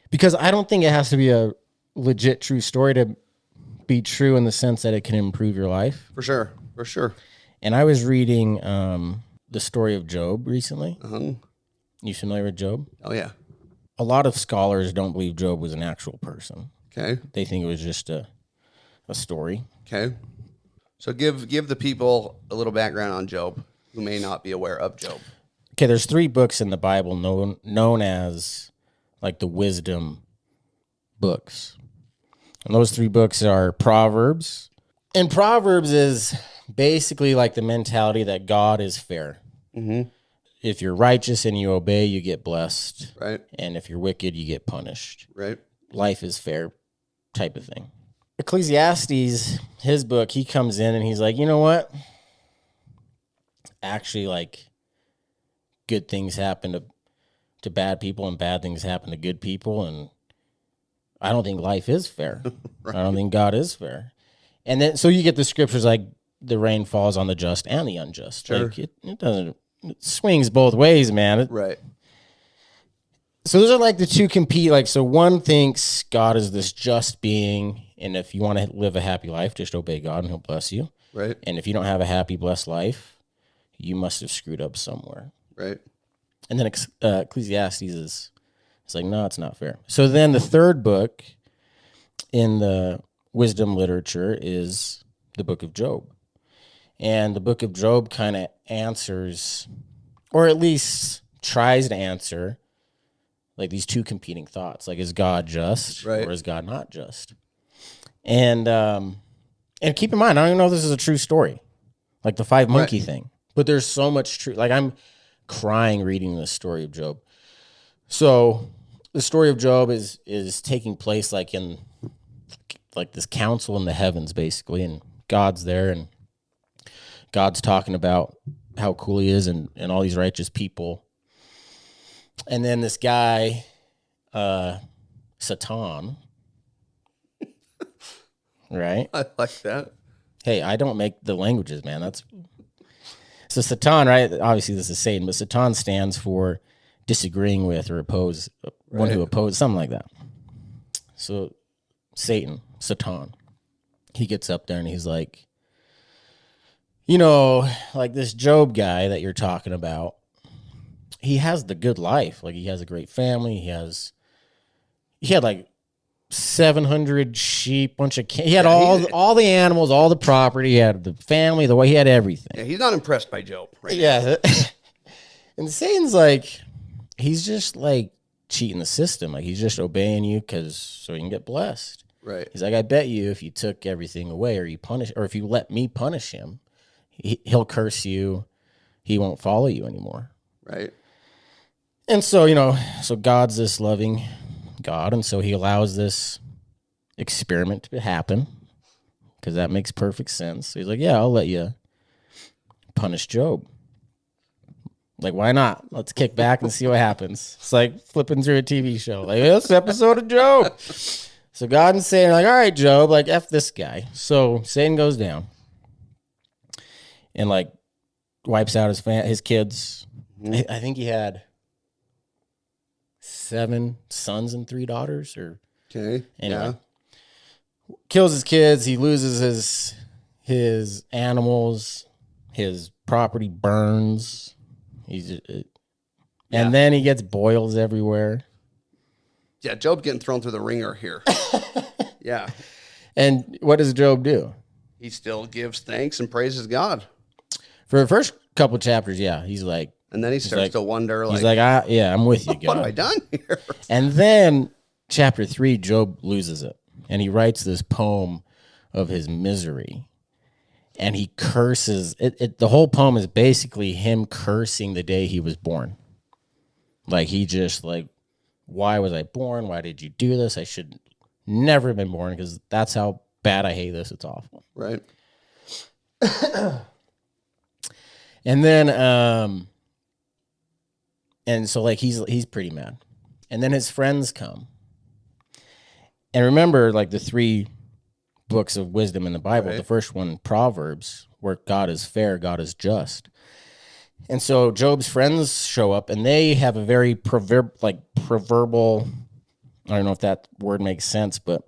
Because I don't think it has to be a legit true story to be true in the sense that it can improve your life. For sure. For sure. And I was reading the story of Job recently. Uh-huh. You familiar with Job? Oh, yeah. A lot of scholars don't believe Job was an actual person. Okay. They think it was just a story. Okay. So give the people a little background on Job who may not be aware of Job. Okay, there's 3 books in the Bible known as like the wisdom books. And those 3 books are Proverbs. And Proverbs is basically like the mentality that God is fair. Mm-hmm. If you're righteous and you obey, you get blessed. Right. And if you're wicked, you get punished. Right. Life is fair type of thing. Ecclesiastes, his book, he comes in and he's like, you know what? Actually, like, good things happen to bad people and bad things happen to good people. And I don't think life is fair. Right. I don't think God is fair. And then, so you get the scriptures like the rain falls on the just and the unjust. Sure. Like it swings both ways, man. Right. So those are like the 2 compete. Like, so one thinks God is this just being, and if you want to live a happy life, just obey God and he'll bless you. Right. And if you don't have a happy, blessed life, you must have screwed up somewhere. Right. And then Ecclesiastes is like, no, it's not fair. So then the 3rd book in the wisdom literature is the book of Job. And the book of Job kind of answers, or at least tries to answer, like these 2 competing thoughts. Like, is God just, right, or is God not just? And keep in mind, I don't even know if this is a true story, like the 5 monkey right. thing. But there's so much truth. Like, I'm crying reading the story of Job. So the story of Job is taking place like in like this council in the heavens, basically, and God's there, and God's talking about how cool he is and all these righteous people. And then this guy, Satan, right? I like that. Hey, I don't make the languages, man. So Satan, right? Obviously, this is Satan, but Satan stands for disagreeing with or oppose, one who opposes, something like that. So Satan, he gets up there and he's like, you know, like this Job guy that you're talking about, he has the good life. Like, he has a great family. He had like 700 sheep, he had all the animals, all the property. He had the family, the way he had everything. Yeah, he's not impressed by Job. Right. Yeah. And Satan's like, he's just like cheating the system. Like, he's just obeying you so he can get blessed. Right. He's like, I bet you if you took everything away or if you let me punish him, he'll curse you. He won't follow you anymore. Right. And so, you know, so God's this loving God. And so he allows this experiment to happen because that makes perfect sense. So he's like, yeah, I'll let you punish Job. Like, why not? Let's kick back and see what happens. It's like flipping through a TV show. Like, this episode of Job. So God and Satan are like, all right, Job, like, F this guy. So Satan goes down and, like, wipes out his kids. Mm-hmm. I think he had 7 sons and 3 daughters. Okay. Anyway, kills his kids. He loses his animals. His property burns. And then he gets boils everywhere. Yeah, Job's getting thrown through the ringer here. Yeah. And what does Job do? He still gives thanks and praises God. For the first couple chapters, yeah, he's like... And then he starts to wonder, like... He's like, I'm with you, God. What have I done here? And then, chapter 3, Job loses it. And he writes this poem of his misery. And he curses... The whole poem is basically him cursing the day he was born. Like, he just, like... Why was I born? Why did you do this? I should never have been born because that's how bad I hate this. It's awful. Right. And then, and so like he's pretty mad. And then his friends come. And remember, like the 3 books of wisdom in the Bible, the first one, Proverbs, where God is fair, God is just. And so Job's friends show up, and they have a very proverbial I don't know if that word makes sense, but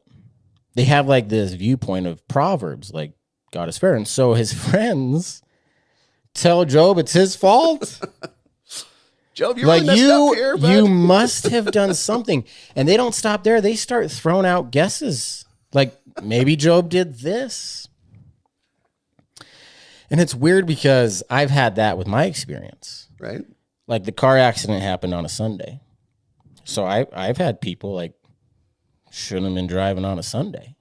they have like this viewpoint of Proverbs, like God is fair. And so his friends tell Job it's his fault. Job, you're Like really messed up here, bud. you must have done something. And they don't stop there. They start throwing out guesses. Like maybe Job did this. And it's weird because I've had that with my experience. Right. Like the car accident happened on a Sunday. So I've had people like, shouldn't have been driving on a Sunday.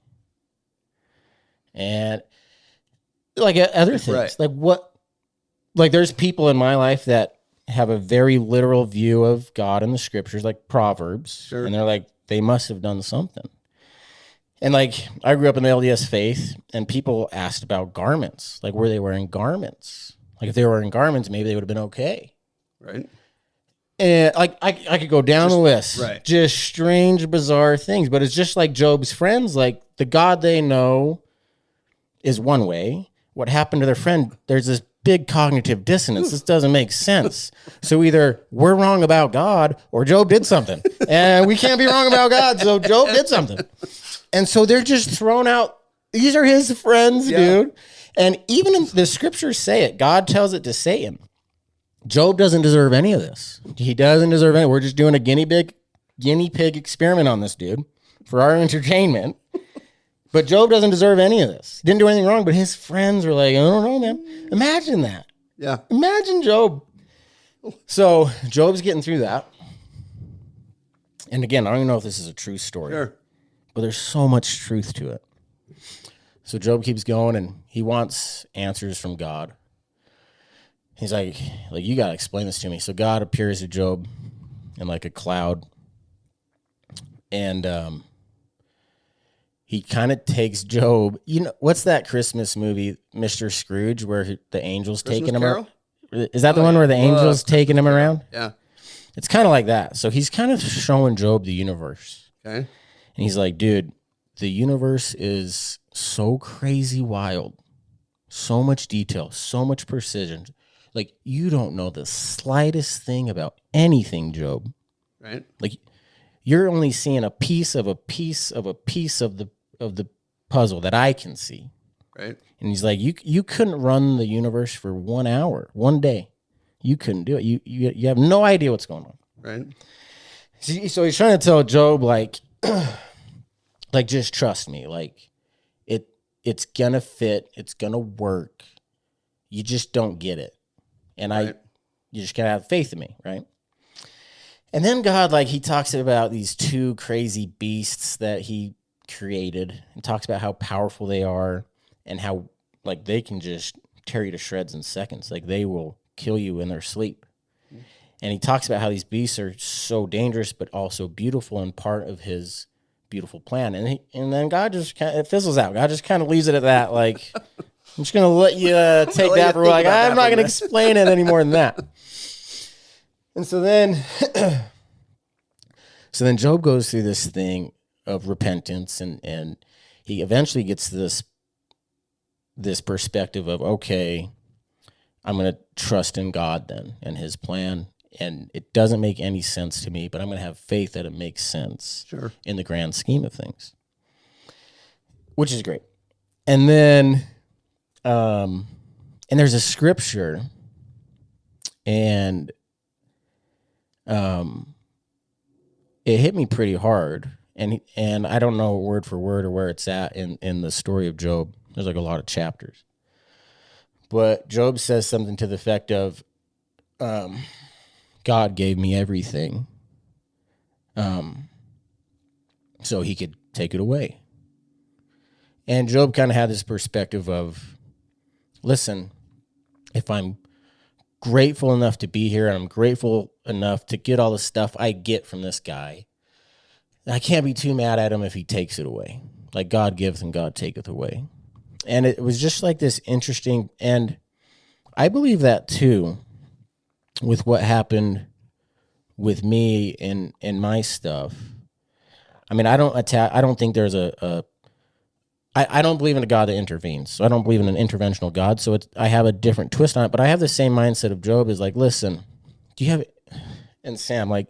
And like other things, Right. like what, like there's people in my life that have a very literal view of God in the scriptures, like Proverbs. Sure. And they're like, they must have done something. And like, I grew up in the LDS faith and people asked about garments. Like, were they wearing garments? Like if they were wearing garments, maybe they would have been okay. Right. And like I could go down the list, right. Just strange, bizarre things. But it's just like Job's friends, like the God they know is one way. What happened to their friend? There's this big cognitive dissonance. This doesn't make sense. So either we're wrong about God or Job did something, and we can't be wrong about God. So Job did something, and so they're just thrown out. These are his friends, dude. And even in the scriptures say it. God tells it to Satan. Job doesn't deserve any of this. He doesn't deserve any. We're just doing a guinea pig experiment on this dude for our entertainment. But Job doesn't deserve any of this. Didn't do anything wrong, but his friends were like, I don't know, man. Imagine that. Yeah. Imagine Job. So Job's getting through that. And again, I don't even know if this is a true story. Sure. But there's so much truth to it. So Job keeps going and he wants answers from God. He's like, you got to explain this to me. So God appears to Job in like a cloud. And he kind of takes Job. You know, what's that Christmas movie, Mr. Scrooge, where the angels taking him around? Is that the one where the angels taking him around? Yeah. It's kind of like that. So he's kind of showing Job the universe. Okay. And he's like, dude, the universe is so crazy wild. So much detail, so much precision. Like, you don't know the slightest thing about anything, Job. Right. Like, you're only seeing a piece of a piece of a piece of the puzzle that I can see. Right. And he's like, you couldn't run the universe for 1 hour, one day. You couldn't do it. You have no idea what's going on. Right. So he's trying to tell Job, like, just trust me. Like, it's gonna fit. It's gonna work. You just don't get it. And Right. you just gotta have faith in me, right? And then God, like, he talks about these two crazy beasts that he created and talks about how powerful they are and how, like, they can just tear you to shreds in seconds. Like, they will kill you in their sleep. And he talks about how these beasts are so dangerous but also beautiful and part of his beautiful plan. And then God just kind of, it fizzles out. God just kind of leaves it at that. Like, I'm just going to let you take that for, like, I'm not going to explain it any more than that. And so then Job goes through this thing of repentance and he eventually gets to this perspective of, okay, I'm going to trust in God then and his plan. And it doesn't make any sense to me, but I'm going to have faith that it makes sense in the grand scheme of things, which is great. And then, and there's a scripture and it hit me pretty hard. And I don't know word for word or where it's at in the story of Job. There's like a lot of chapters. But Job says something to the effect of, God gave me everything, so he could take it away. And Job kind of had this perspective of, listen, if I'm grateful enough to be here and I'm grateful enough to get all the stuff I get from this guy, I can't be too mad at him if he takes it away. Like, God giveth and God taketh away. And it was just like this interesting, and I believe that too, with what happened with me and my stuff. I mean, I don't think there's I don't believe in a God that intervenes. So I don't believe in an interventional God. So I have a different twist on it, but I have the same mindset of Job is like, listen, do you have, and Sam, like,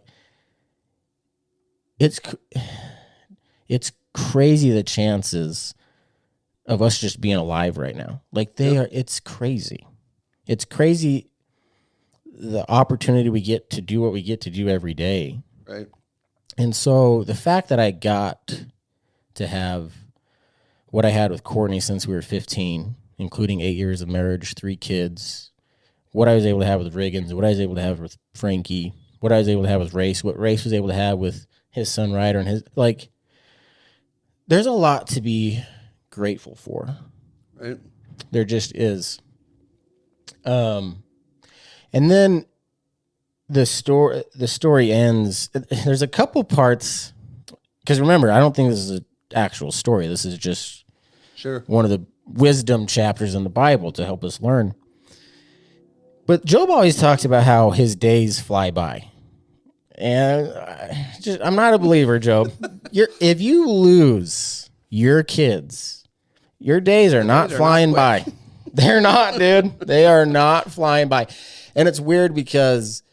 It's crazy the chances of us just being alive right now. Like they are, it's crazy. It's crazy the opportunity we get to do what we get to do every day. Right. And so the fact that I got to have what I had with Courtney since we were 15, including 8 years of marriage, 3 kids, what I was able to have with Riggins, what I was able to have with Frankie, what I was able to have with Race, what Race was able to have with his son Ryder, and his, like, there's a lot to be grateful for. Right. There just is. And then the story ends. There's a couple parts, because remember, I don't think this is an actual story. This is just one of the wisdom chapters in the Bible to help us learn. But Job always talks about how his days fly by. And I'm not a believer, Job. If you lose your kids, your days are not flying by. They're not, dude. They are not flying by. And it's weird because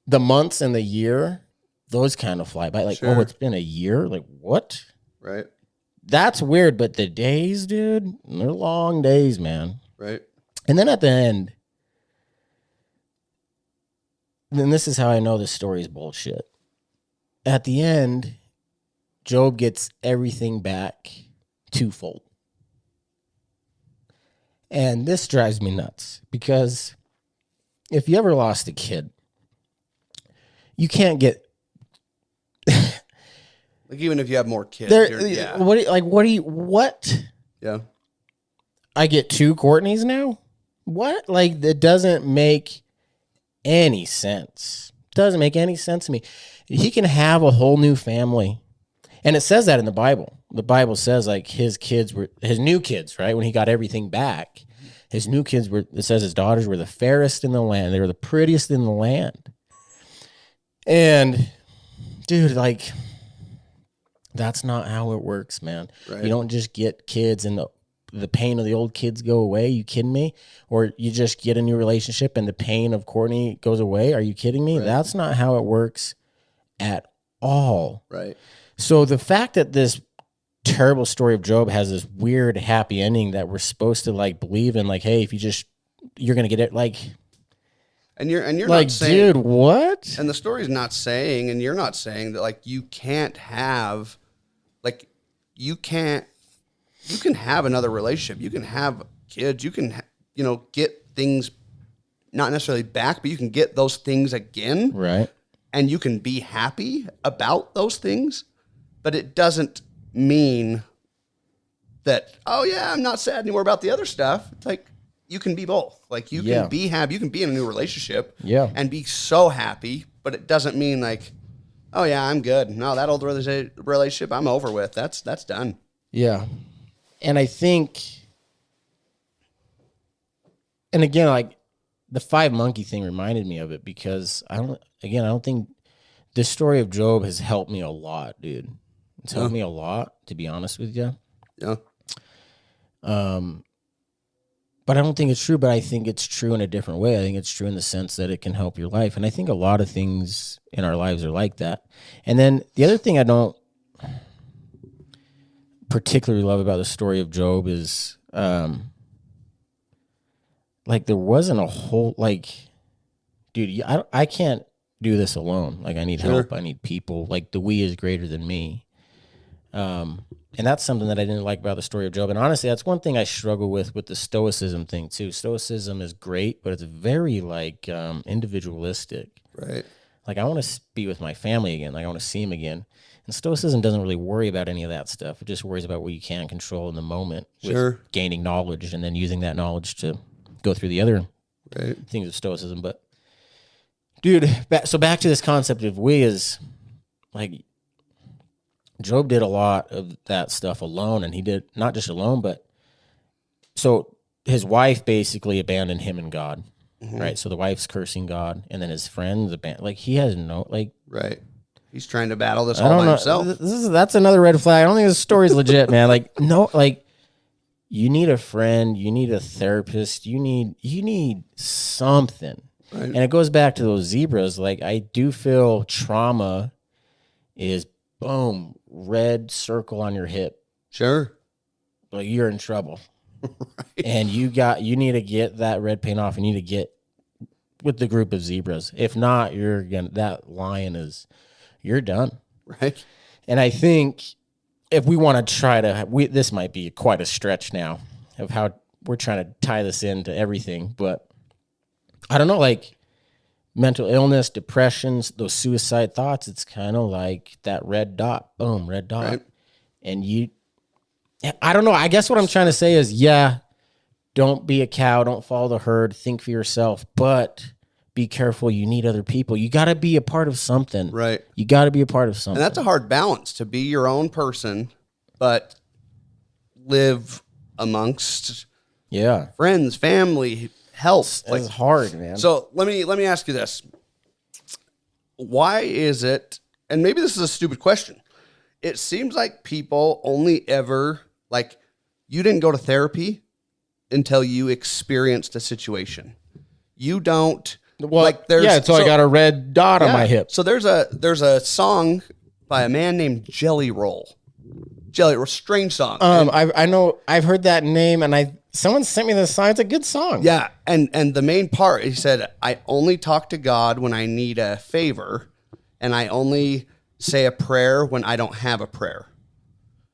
the months and the year, those kind of fly by. Like, oh, it's been a year? Like, what? Right. That's weird. But the days, dude, they're long days, man. Right. And then at the end, then this is how I know this story is bullshit. At the end, Job gets everything back twofold. And this drives me nuts because if you ever lost a kid, you can't get like even if you have more kids. Yeah. What? Yeah. I get 2 Courtneys now? What? Like, that doesn't make any sense. Doesn't make any sense to me. He can have a whole new family. And it says that in the Bible. The Bible says like his new kids, right? When he got everything back, his new kids it says his daughters were the fairest in the land. They were the prettiest in the land. And dude, like, that's not how it works, man. Right. You don't just get kids and the pain of the old kids go away. You kidding me? Or you just get a new relationship and the pain of Courtney goes away. Are you kidding me? Right. That's not how it works at all. Right. So the fact that this terrible story of Job has this weird happy ending that we're supposed to like believe in, like, hey, if you're gonna get it, like, and you're like, not saying, dude, what? And the story's not saying, and you're not saying that like you can't have, like, you can have another relationship, you can have kids, you can get things not necessarily back, but you can get those things again, right? And you can be happy about those things. But it doesn't mean that, oh, yeah, I'm not sad anymore about the other stuff. It's like, you can be both. Like, you can be happy. You can be in a new relationship and be so happy. But it doesn't mean like, oh, yeah, I'm good. No, that old relationship I'm over with. That's done. Yeah. And I think, and again, like, the 5 monkey thing reminded me of it because I don't think this story of Job has helped me a lot, dude. It's helped me a lot, to be honest with you. Yeah. But I don't think it's true, but I think it's true in a different way. I think it's true in the sense that it can help your life. And I think a lot of things in our lives are like that. And then the other thing I don't particularly love about the story of Job is, like, there wasn't a whole, like, dude, I can't do this alone. Like, I need help. I need people. Like, the we is greater than me. And that's something that I didn't like about the story of Job. And honestly, that's one thing I struggle with the Stoicism thing too. Stoicism is great, but it's very like individualistic. Right. Like, I want to be with my family again. Like, I want to see him again. And Stoicism doesn't really worry about any of that stuff. It just worries about what you can control in the moment with gaining knowledge and then using that knowledge to go through the other things of Stoicism. But dude, so back to this concept of we is like, Job did a lot of that stuff alone, and he did not just alone, but so his wife basically abandoned him and God, right? So the wife's cursing God, and then his friends like, he has no, like, right. He's trying to battle this all by himself. That's another red flag. I don't think this story's legit, man. Like, no, like, you need a friend, you need a therapist, you need something. Right. And it goes back to those zebras. Like, I do feel trauma is boom, red circle on your hip. Sure. Like you're in trouble. And you need to get that red paint off. You need to get with the group of zebras. If not, that lion you're done. Right. And I think if we want to try to, this might be quite a stretch now of how we're trying to tie this into everything, but I don't know, like mental illness, depressions, those suicide thoughts, it's kind of like that red dot, boom, red dot. Right. And I don't know. I guess what I'm trying to say is, don't be a cow. Don't follow the herd. Think for yourself, but be careful. You need other people. You got to be a part of something. Right. You got to be a part of something. And that's a hard balance to be your own person, but live amongst friends, family, health. It's hard, man. So let me ask you this. Why is it, and maybe this is a stupid question, it seems like people only ever, like, you didn't go to therapy until you experienced a situation. You don't, I got a red dot on my hip. So there's a song by a man named Jelly Roll. Jelly Roll, strange song. I know, I've heard that name, and someone sent me this song. It's a good song. Yeah, and the main part, he said, I only talk to God when I need a favor, and I only say a prayer when I don't have a prayer.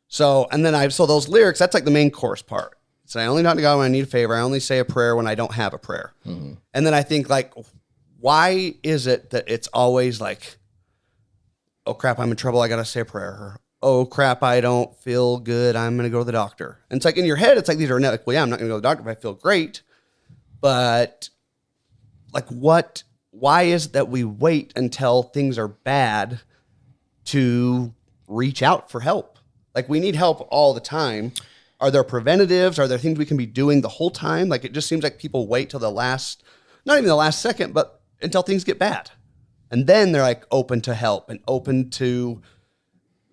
So those lyrics, that's like the main chorus part. So I only talk to God when I need a favor. I only say a prayer when I don't have a prayer. Mm-hmm. And then I think, like, why is it that it's always like, oh crap, I'm in trouble, I gotta say a prayer. Or, oh crap, I don't feel good, I'm gonna go to the doctor. And it's like in your head, it's like these are like, well, yeah, I'm not gonna go to the doctor if I feel great. But like, why is it that we wait until things are bad to reach out for help? Like, we need help all the time. Are there preventatives? Are there things we can be doing the whole time? Like, it just seems like people wait till not even the last second, but until things get bad. And then they're like open to help and open to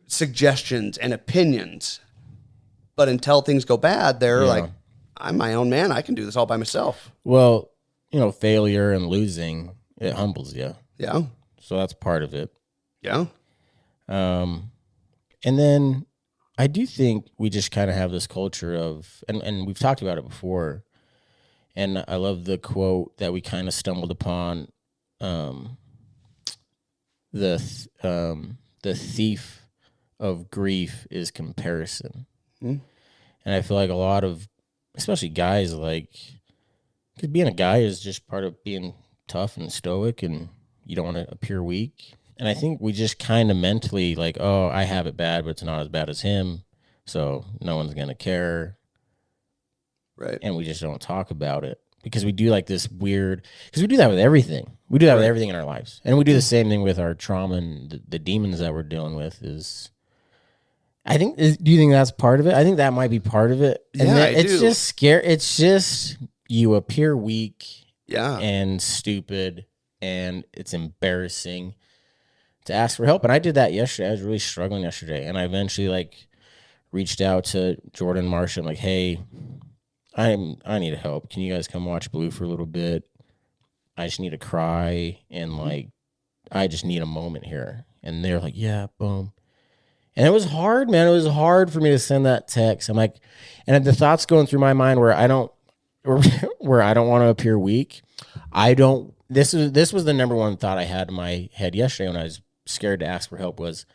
suggestions and opinions. But until things go bad, they're like, I'm my own man. I can do this all by myself. Well, failure and losing, it humbles you. Yeah. So that's part of it. Yeah. And then I do think we just kind of have this culture of, and we've talked about it before, and I love the quote that we kind of stumbled upon, the thief of grief is comparison. Mm-hmm. And I feel like a lot of, especially guys, like, because being a guy is just part of being tough and stoic, and you don't want to appear weak. And I think we just kind of mentally like, oh, I have it bad, but it's not as bad as him, so no one's going to care. Right. And we just don't talk about it because we do like this weird, because we do that with everything. We do that with everything in our lives. And we do the same thing with our trauma and the demons that we're dealing with is, do you think that's part of it? I think that might be part of it. And yeah, it's just scary. It's just you appear weak and stupid, and it's embarrassing to ask for help. And I did that yesterday. I was really struggling yesterday, and I eventually reached out to Jordan Marsh. I'm like, hey, I need help. Can you guys come watch Blue for a little bit? I just need to cry, and I just need a moment here. And they're like, yeah, boom. And it was hard, man. It was hard for me to send that text. I'm like, and the thoughts going through my mind where I don't want to appear weak. This was the number one thought I had in my head yesterday when I was scared to ask for help was,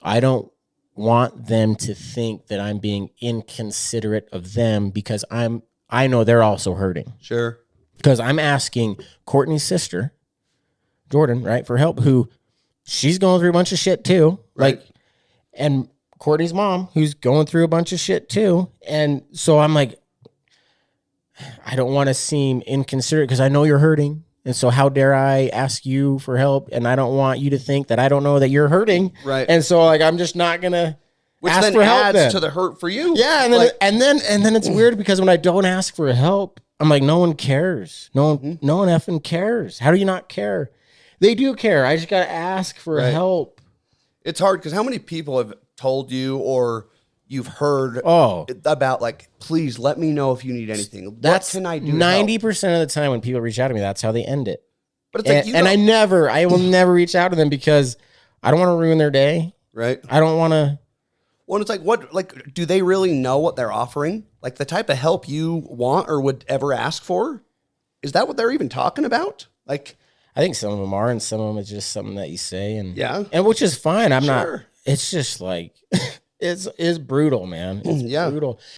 I don't want them to think that I'm being inconsiderate of them because I know they're also hurting. Sure. Because I'm asking Courtney's sister, Jordan, right, for help, who she's going through a bunch of shit too. Right. And Courtney's mom, who's going through a bunch of shit too. And so I'm like, I don't want to seem inconsiderate because I know you're hurting. And so how dare I ask you for help? And I don't want you to think that I don't know that you're hurting. Right. And so I'm just not going to ask then for help. Adds then. to the hurt for you. Yeah. And then it's weird because when I don't ask for help, I'm like, no one cares. No one effing cares. How do you not care? They do care. I just got to ask for help. It's hard because how many people have told you or you've heard about please let me know if you need anything. What can I do? 90% of the time when people reach out to me, that's how they end it. But it's I will never reach out to them because I don't want to ruin their day. Right. I don't want to. Well, it's like, do they really know what they're offering? Like the type of help you want or would ever ask for? Is that what they're even talking about? Like, I think some of them are, and some of them is just something that you say, and Yeah. and which is fine. I'm not. Sure. It's just like it's brutal, man. It's Yeah. brutal.